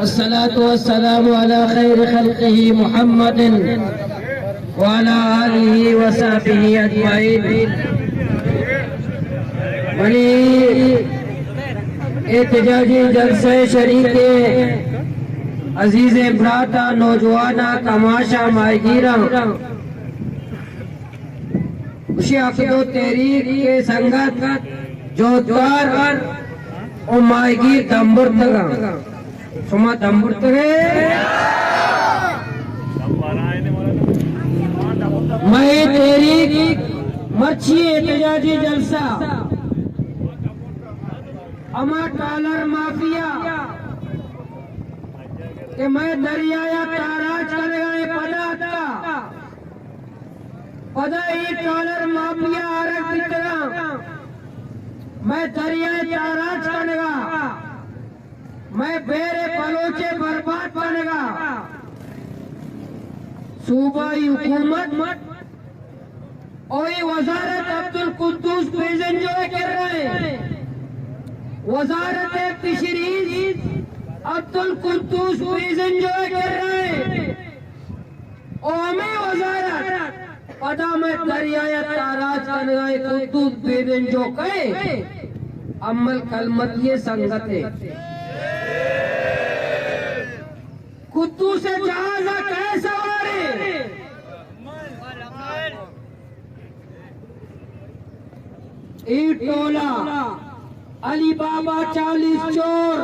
अस्सलातु वस्सलामु अला खैर खल्क़िही मुहम्मदिन व अला आलिही व सहबिही अजमाइन। वली एहतजाजी जलसे शरीके अजीज़ ब्राता नौजवाना तमाशा माहिगीरा उशी अक़ीदो तहरीक के संगत जोधगार और माहिगीर दंबुर्तगा सुमा दंबुर्तगे मैं तेरी मच्छी एहतजाजी जलसा अमा ट्रॉलर माफिया कि मैं दरियाया ताराज करेगा ये पदा ही ट्रॉलर माफिया आरक की तरह मैं दरियाए ताराज करेगा, मैं बेरे बलोचे बर्बाद करेगा। सूबाई हुकूमत और वजारत अब्दुल कुद्दूस प्रेजेंट जो है कर रहे हैं, वजारत फिशरीज अब्दुल कुद्दूस प्रेजेंट जो है कर रहे हैं और हमें वजारत पदा में दरियाया ताराज कनगाए कुद्दूस प्रेजेंट जो कहे अमल कलमत ये संगत है। कुद्दूस से जहाज कैसे सवारे टोला अली बाबा 40 चोर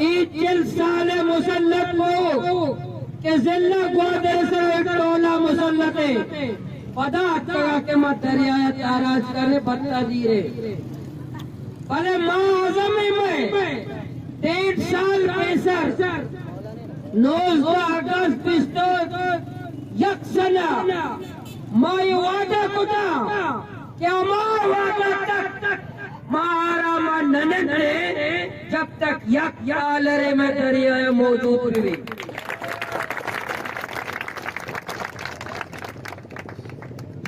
ईद साल मुसल्लत को के जिला ग्वादर से टोला मुसल्लत है पदा अटका के मत दरियाया ताराज करने बत्ता दिए भले माज़म में 1.5 साल पेसर 9 अगस्त पिस्तौल यकसना माय वादा कुटा क्या मार वादा तक मारा मा ननने जब तक यक यालरे में दरिया मौजूद रही।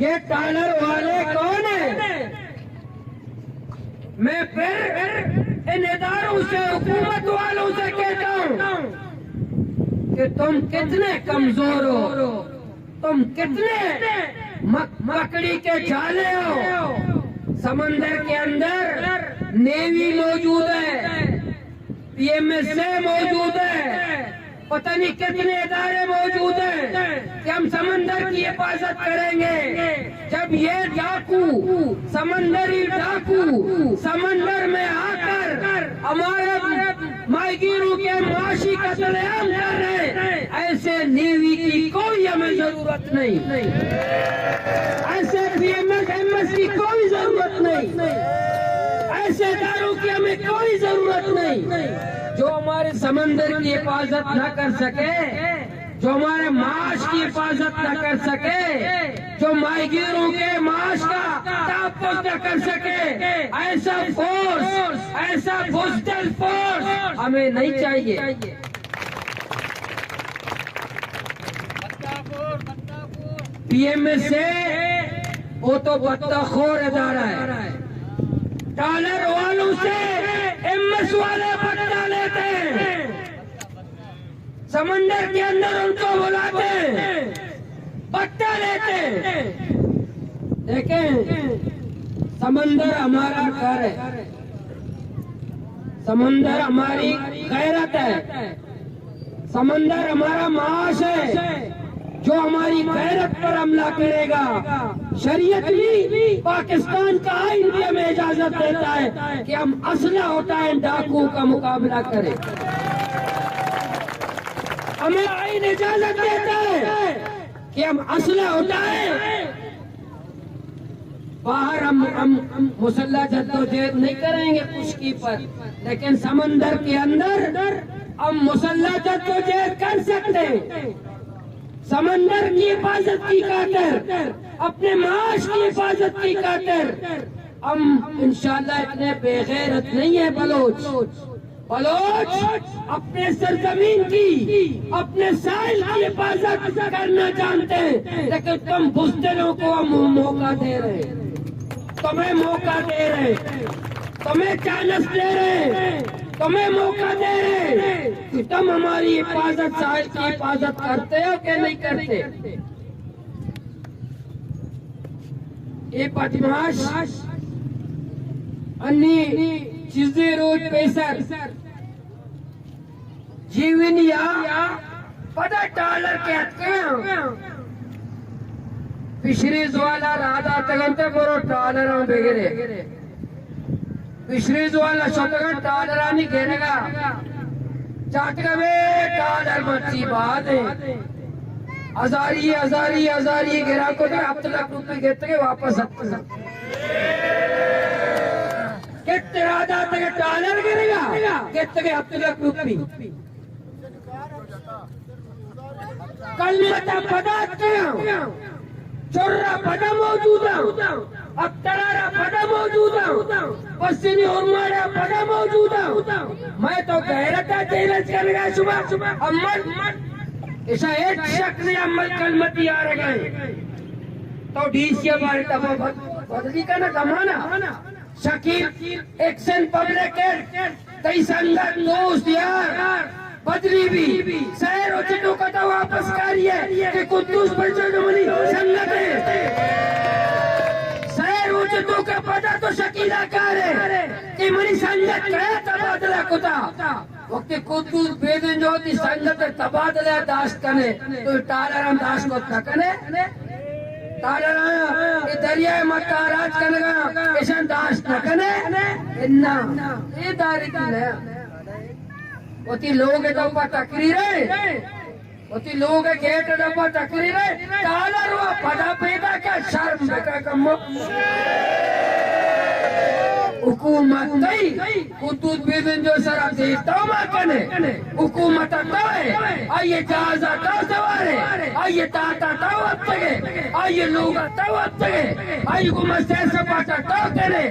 ये टालर वाले कौन है? मैं फिर इन इदारों से हुकूमत वालों से कहता हूँ कि तुम कितने कमजोर हो, तुम कितने मकड़ी के जाले हो। समंदर के अंदर नेवी मौजूद है, पीएमएसए मौजूद है, पता नहीं कितने इदारे मौजूद हैं कि हम समंदर की हिफाजत करेंगे। जब ये डाकू समंदरी डाकू समंदर में आकर हमारे माहिगीरों के माशी कत्लेआम कर रहे हैं, ऐसे नेवी की कोई हमें जरूरत नहीं, ऐसे पीएमएस की कोई जरूरत नहीं, ऐसे इदारों की हमें कोई जरूरत नहीं जो हमारे समंदर की हिफाजत न कर सके, जो हमारे माश की हिफाजत न कर सके, जो माहिगीरों के माश का तहफ़्फ़ुज़ न कर सके। ऐसा फोर्स, ऐसा पोस्टल फोर्स हमें नहीं चाहिए। पीएमएसए वो तो बत्ताखोर इदारा है, डॉलर वालों से एमएस वाले बट्टा लेते हैं, समंदर के अंदर उनको बुलाते हैं, बट्टा लेते हैं। देखें, समंदर हमारा घर है, समंदर हमारी गैरत है, समंदर हमारा माश है। जो हमारी गैरत पर हमला करेगा, शरीयत भी पाकिस्तान का आइन भी हमें इजाजत देता है कि हम असला उठाएं, डाकू का मुकाबला करें। हमें आइन इजाजत देता है कि हम असला उठाएं। बाहर हम मुसल्ला जद्दोजहद नहीं करेंगे कुश्ती पर, लेकिन समंदर के अंदर हम मुसल्ला जद्दोजहद कर सकते हैं। समंदर की हिफाजत की खातिर, अपने माश की हिफाजत की खातिर हम इंशाअल्लाह इतने बेगैरत नहीं है। बलोच अपने सरजमीन की, अपने साहिल की हिफाजत करना जानते हैं, लेकिन तुम बुज़दिलों को हम मौका दे रहे हैं, तुम्हें मौका दे रहे हैं, तुम्हें चांस दे रहे हैं, तुम तुम्हें मौका दे रहे कि तुम हमारी हिफाजत, साहिल की हिफाजत करते हो कि नहीं करते। ये बदमाश अन्नी चीजें रोज पैसर जीवनिया पदा डॉलर कहते हैं पिछड़ी ज्वाला राधा तगंते बरो डॉलर बेगरे पिछड़ी ज्वाला शतगन डॉलरानी घेरेगा चाटका में डॉलर मच्छी बात है हजारी हजारी हजारी गिरा को तो अब तक रुपये घेते के वापस कितने राधा तक डॉलर गिरेगा कितने अब तक रुपये कल मता पदा चोर्रा पदा मौजूद अब तरारा पदा मौजूद पश्चिमी उर्मारा पदा मौजूद मैं तो गैरता चैलेंज करेगा सुबह सुबह अमल ऐसा एक शख्स ने अमल कलमती आ रहे तो डीसी बारे तब बदली का ना कमाना शकील एक्शन पब्लिक कई संगत दोस्त यार बदली भी शहर और चिटो का तो वापस करिए कि कुद्दूस पंचमनी संगत है शहर और चिटो का पता तो शकीला कार है कि मनी संगत करे तबादला कुता वक्त कुद्दूस बेदन जो थी संगत तबादला दाश्त कने तो टालराम दाश्त को तकने टालराम ये दरिया मक्का राज कनेगा ऐसा दाश्त तकने इन्ना ये दारी की है ओती लोग डब्बा टकरी रहे ओती लोग गेट डब्बा टकरी रहे डॉलर हुआ पदा पैदा का शर्म का कम हुकूमत नहीं कुतुब बेदन जो सरा देता मा कने हुकूमत है आइए जहाजा तो सवारे आइए टाटा तो अब तक आइए लोग तो अब तक आइए को मस्ते सपाटा तो करे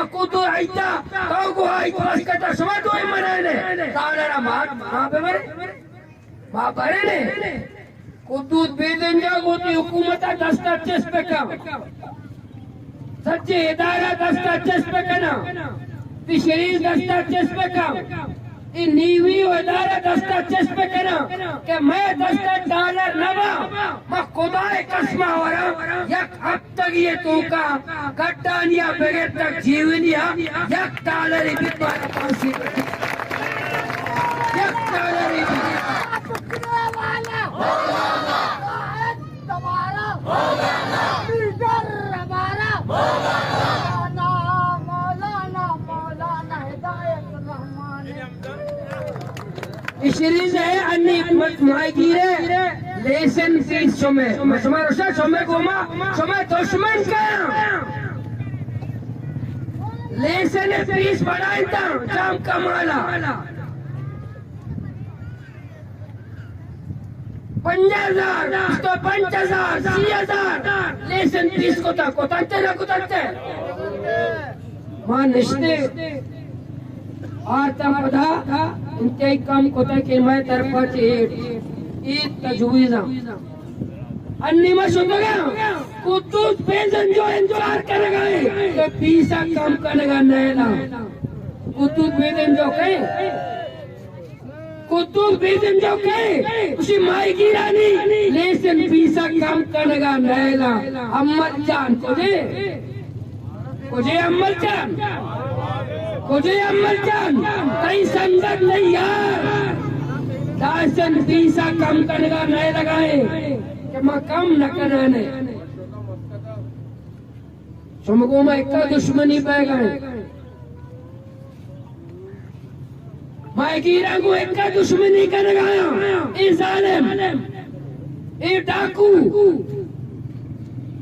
अकु तो आइता तो को आई बस कटा समझ तो मनाने तारा मां पे मरे मां भरे ने कुतुब बेदन जो होती हुकूमत दस्ता चेस पे काम सच्चे इदारा दस्ता चेस पे करना पिछड़ी दस्ता चेस पे काम इन नीवी इदारा दस्ता चेस पे करना कि मैं दस्ता डॉलर नवा मैं खुदाए कसमा हो रहा यक अब तक ये तो का गट्टानिया बगैर तक जीवनिया यक डॉलर ही बिकवार पासी यक डॉलर ही सीरीज है अन्य मायगीरे लेसन फीस समय मसमारोशा समय गोमा समय दुश्मन का लेसन फीस बढ़ाता जाम कमाला 50,000 तो 5,000 6,000 लेसन फीस को तंते मां निश्ते आता पदा इंतई कम कोता के मैं तरफा चेट ईद तजवीज़ा अन्नी में सुन गया कुतुब बेजन जो इंतजार करेगा कि पीसा कम करेगा नैना कुतुब बेजन जो कहे कुतुब बेजन जो कहे उसी माई की रानी लेकिन पीसा कम करेगा नैना अम्मल जान को दे अम्मल जान मुझे अमल जान कहीं संगत नहीं यार दासन पीसा कम करेगा नहीं लगाए कि मैं कम न कराने सुमको में एक दुश्मनी पै गए मैं गिरा को एक दुश्मनी कर गया ये जालिम ये डाकू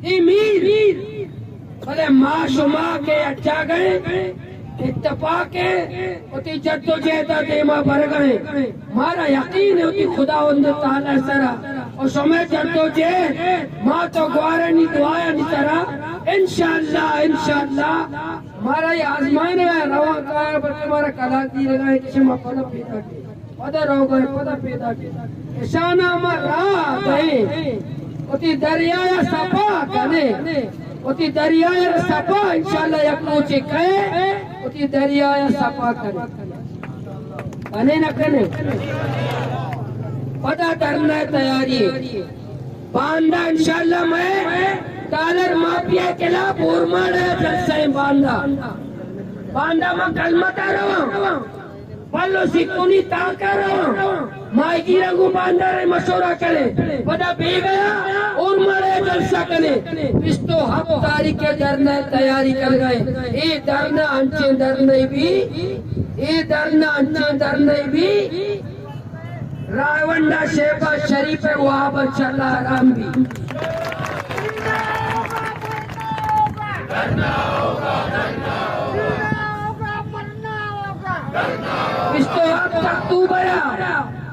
ये मीर भले माँ शुमा के अच्छा गए इत्तफाक है उती जद्दोजहद देमा भर गए मारा यकीन है उती खुदावंद ताला सरा और समय जद्दोजहद मां तो ग्वारनी दुआया नी सरा इंशाअल्लाह मारा ये आजमाइश है रवा का बल्कि मारा कला की लगाए किसी में पद पैदा की पद रोग पद पैदा की शाना मरा गए उती दरिया सफा कने उती दरिया सफा इंशाअल्लाह यकनोचे कहे उती दरिया सफा करे कने न कने पता करना तैयारी बांदा इंशाल्लाह मैं डॉलर माफिया के ला बोरमाड़ जलसा बांदा बांदा में कलमत रहा पल्लो सिकुनी ताकर मायगी रंगू बांदा रे मशोरा करे पता बे गया और मरे जलसा करे पिस्तो हक तारीख के डरने तैयारी कर गए ये डरना अंचे डरने भी ये डरना अंचे डरने भी रावंडा शेबा शरीफ है वहां पर चला राम भी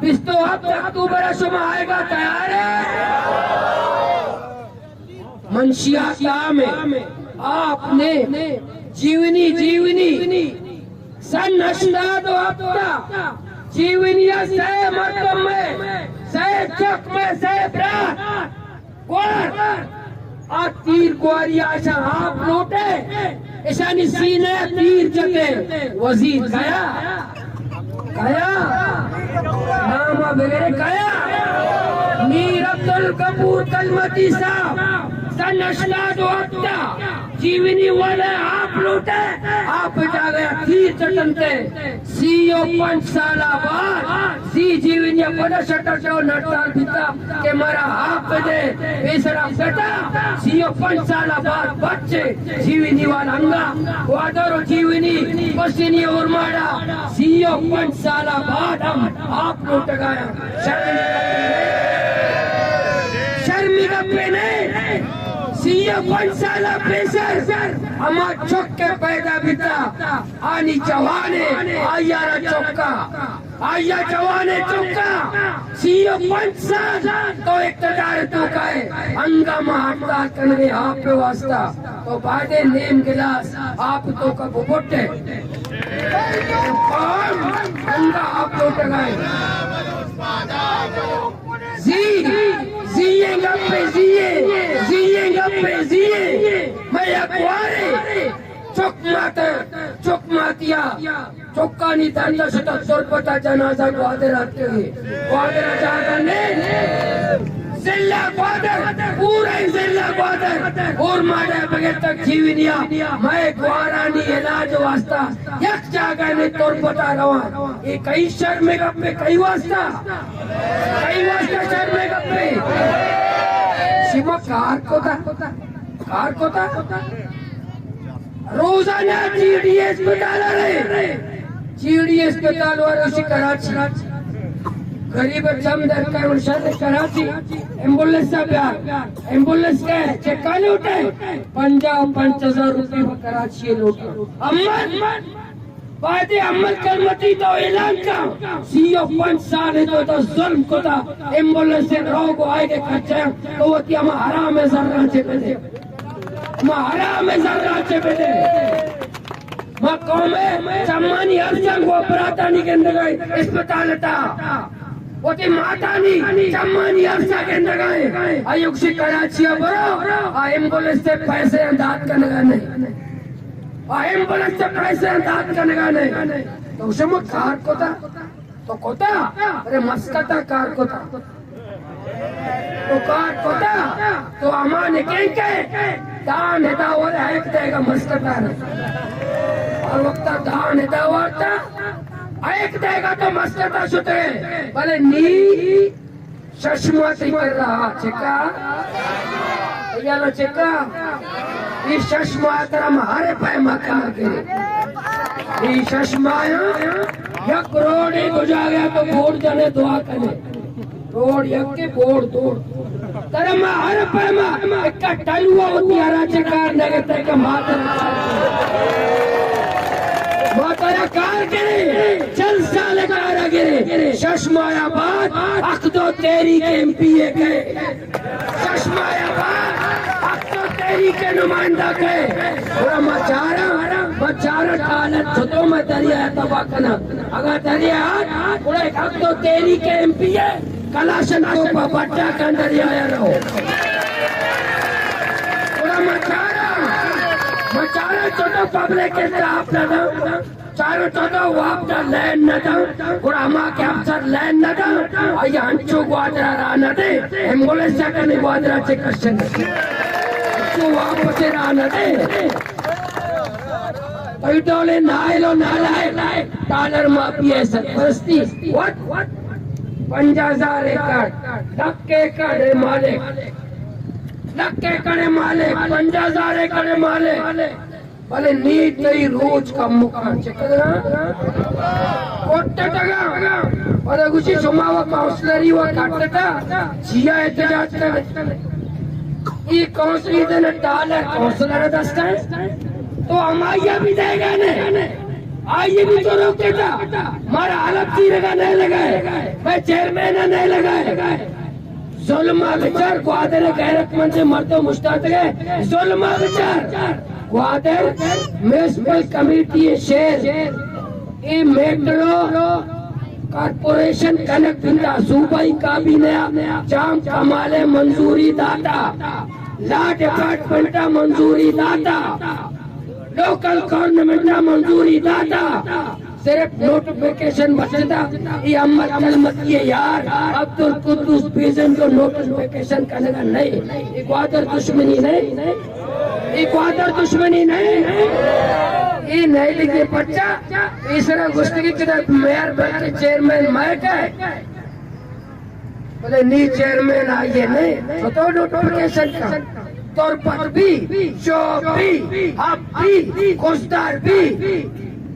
पिस्तो अब अक्टूबर शुमा आएगा तैयार है मंशिया क्या में आपने जीवनी सन अशनाद आपका जीवनिया से मर्दम में से चक में से ब्रात क्वार आ तीर क्वारी आशा आप लौटे ऐशानी सीने तीर जगे वजीर गया नाम वगैरह गया मीर अब्दुल कपूर कलमती साहब सन अशनाद आपका जीवनी वाले आप लौटे आप जा गया तीर चटनते सीओ 5 साल बाद सी जीवनी बड़ा शटर जो नटाल बिता के मारा आप दे बेसरा बेटा सीओ 5 साल बाद बच्चे जीवनी वाला अंगा वादरो जीवनी पसीनी और मारा सीओ 5 साल बाद हम आप लौट गया शर्मी का पेने सीए 5 साल पेशर अमा चौके पैदा बिता आनी जवाने आयारा चौका आया जवाने चौका सीए 5 साल तो इक़्तिदार तो काए हंगामा हड़ताल करने आप पे वास्ता तो बादे नेम गिलास आप तो का बोटे हंगा आप तो टगाए जिए मैं अखबारे चौक मातिया चौका नहीं था सता सोरपता जनाजा ग्वादर जाता ने जिला ग्वादर पूरा जिला ग्वादर और मारे बगैर तक जीवनिया मैं ग्वारानी इलाज वास्ता एक जगह ने तोड़ पता रहा ये कई शर्मे गप्पे कई वास्ता शर्मे गप्पे शिवा कार कोता रोजाना जीडी अस्पताल वाले कराची गरीब जमदर कराची एम्बुलेंस एम्बुलेंस के चेका लूटे 50,000 रुपये कराची लूटे वादे अमल करमती तो ऐलान का सीओ 5 साल है तो जुल्म को था एम्बुलेंस से रोग आएगे खर्चे तो वो कि हम हराम में जर्रा चेपे मां कौमे सम्मानी अर्जन को अपराधानी के अंदर गए अस्पताल था वो ती मातानी सम्मानी अर्जा के अंदर गए आयुक्त से कराची बरो एम्बुलेंस से पैसे अंदाज करने का नहीं एम्बुलेंस से पैसे अंदाज करने का नहीं तो उसे मैं कार को था अरे मस्कता कार को था तो कार को था तो अमाने के दान है दावा है देगा मस्कता और वक्त दान है दावा एक देगा तो मस्कता सुते भले नी शशमती कर रहा चिका यालो चिका ये शशमा तरम हरे पे मकार के ये शशमाया या करोड़ एक हो जा गया तो वोट जाने दुआ करे रोड यक के बोर्ड तोड़ तरम हर पे मा एक टलुआ होती हरा चिका नगते का मातरा कार गिरे चल साल कार गिरे शशमाया बात अखदो तेरी के एमपीए गए शशमाया बात तेरी के नुमाइंदा के पूरा मचारा हालत छतो में दरिया तबाकना अगर दरिया पूरा एक तो तेरी के एमपी है कलाशन को बच्चा के अंदर आया रहो पूरा मचारा छोटो पब्लिक के आप चारों चौदह वापदा लैन नदा और अमा के अफसर लैन नदा अय अंचो ग्वादरा रानदे एम्बुलेंस जाकने ग्वादरा चे कशन अंचो वापस रानदे पैटोले नायलो नालाय डॉलर माफिया सरपरस्ती व्हाट 50,000 एकड़ लक्के करे मालिक 50,000 एकड़ मालिक भले नीट नहीं रोज का मुकान चेकरा कोट्टटगा और गुशी सुमावा काउंसलरी व काटटा जिया एहतजाज करे ये काउंसलर देने डॉलर काउंसलर दस्ता तो हमाया भी देगा ने आइए भी तो रोकेगा मारा अलग तीरेगा नहीं लगाए मैं चेयरमैन नहीं लगाए जुल्मा विचार ग्वादर गैरतमंद से मर्दों मुश्ताक है जुल्मा विचार ग्वादर म्यूनिसिपल कमेटी शेर ये मेट्रो कॉर्पोरेशन कनक बिंदा सूबाई काबीना जाम कमाले मंजूरी दाता ला डिपार्टमेंट मंजूरी दाता लोकल गवर्नमेंट मंजूरी दाता सिर्फ नोटिफिकेशन बचता ये अमल कल मत ये यार अब्दुल कुद्दूस बेजन को नोटिफिकेशन करने का नहीं ग्वादर दुश्मनी नहीं ये नहीं लिखे बच्चा तीसरा गुस्ताखी किधर मेयर बैठे चेयरमैन मैं क्या बोले नी चेयरमैन आइए नहीं तो नोटिफिकेशन का तौर पर भी चौबी अब भी कोस्टार भी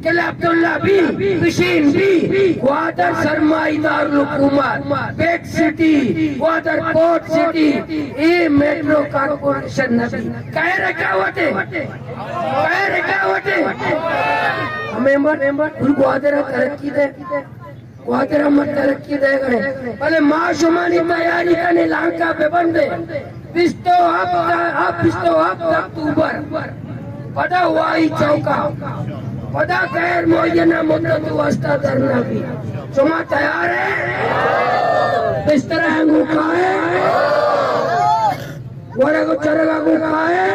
किला अब्दुल्ला भी पिशीन भी ग्वादर सरमाईदार हुकूमत बेग सिटी ग्वादर पोर्ट सिटी ये मेट्रो कॉर्पोरेशन नहीं कह रखावटे हमें ग्वादर तरक्की दे ग्वादर मत तरक्की दे गए पहले माशुमानी तैयारी करने लांका पे बंदे पिस्तो अक्टूबर पदा वाई चौका पदा गैर मुअय्यना मुद्दत वास्ता धरना भी चुमा तैयार है बिस्तर है गुखा है वरे को चरगा गुखा है